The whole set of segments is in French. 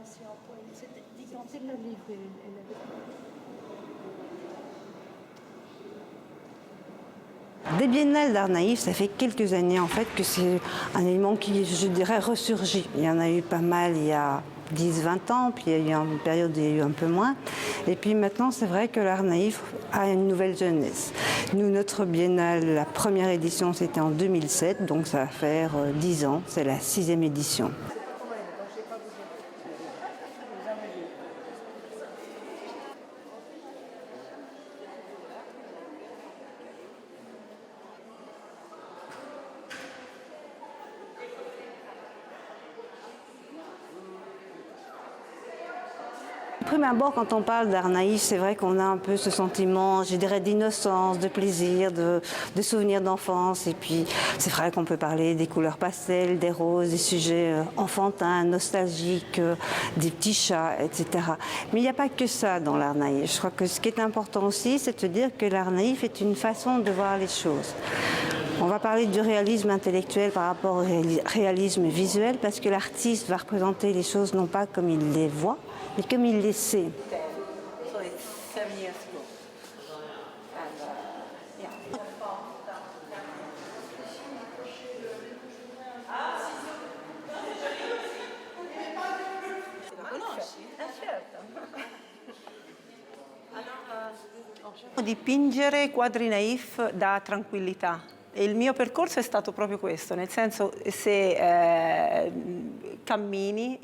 formation. Quand elle l'a livré, elle avait... Des biennales d'art naïf, ça fait quelques années en fait que c'est un élément qui, je dirais, ressurgit. Il y en a eu pas mal il y a 10-20 ans, puis il y a eu une période où il y a eu un peu moins. Et puis maintenant, c'est vrai que l'art naïf a une nouvelle jeunesse. Nous, notre biennale, la première édition, c'était en 2007, donc ça va faire 10 ans, c'est la 6e édition. De prime abord, quand on parle d'art naïf, c'est vrai qu'on a un peu ce sentiment, je dirais, d'innocence, de plaisir, de souvenirs d'enfance. Et puis, c'est vrai qu'on peut parler des couleurs pastel, des roses, des sujets enfantins, nostalgiques, des petits chats, etc. Mais il n'y a pas que ça dans l'art naïf. Je crois que ce qui est important aussi, c'est de dire que l'art naïf est une façon de voir les choses. On va parler du réalisme intellectuel par rapport au réalisme visuel, parce que l'artiste va représenter les choses non pas comme il les voit, mais comme il les sait. Dipingere quadri naif dà tranquillità e il mio percorso è stato proprio questo, nel senso se cammini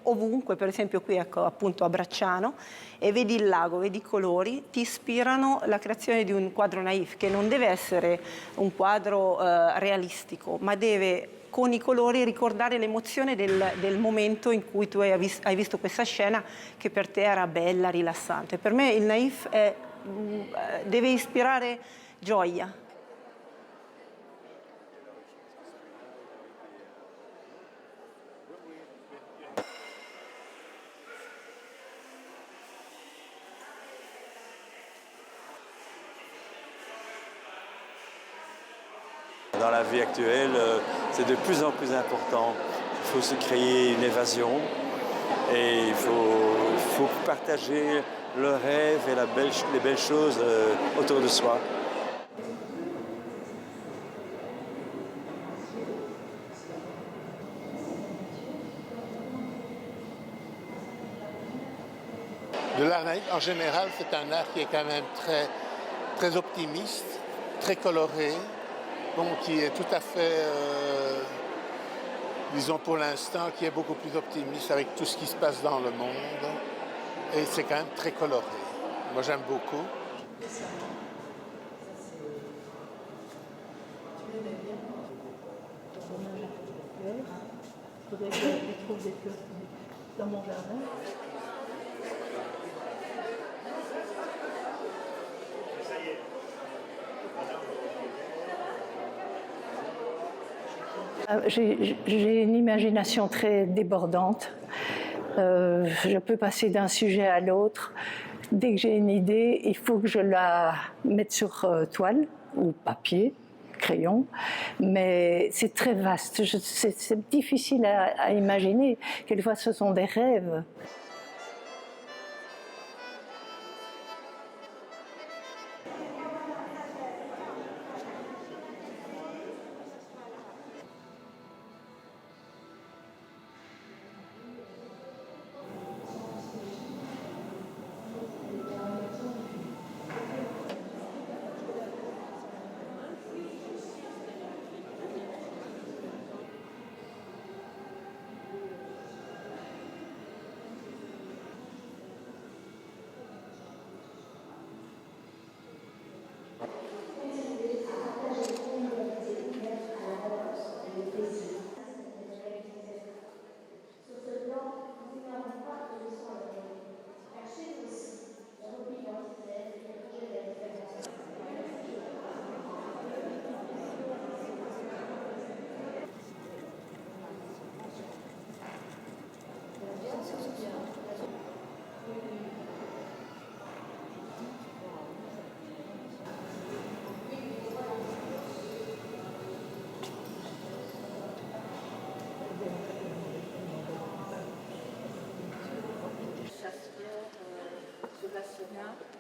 ovunque, per esempio qui ecco, appunto a Bracciano, e vedi il lago, vedi i colori, ti ispirano la creazione di un quadro naif, che non deve essere un quadro realistico, ma deve con i colori ricordare l'emozione del momento in cui tu hai visto questa scena che per te era bella, rilassante. Per me il naif deve ispirare gioia. Dans la vie actuelle, c'est de plus en plus important. Il faut se créer une évasion et il faut partager le rêve et les belles choses autour de soi. De l'art naïf, en général, c'est un art qui est quand même très, très optimiste, très coloré, bon, qui est tout à fait, disons pour l'instant, qui est beaucoup plus optimiste avec tout ce qui se passe dans le monde. Et c'est quand même très coloré. Moi, j'aime beaucoup. Il faudrait que je trouve des fleurs dans mon jardin. J'ai une imagination très débordante. Je peux passer d'un sujet à l'autre. Dès que j'ai une idée, il faut que je la mette sur toile ou papier, crayon, mais c'est très vaste. C'est difficile à imaginer. Quelquefois, ce sont des rêves. Marina.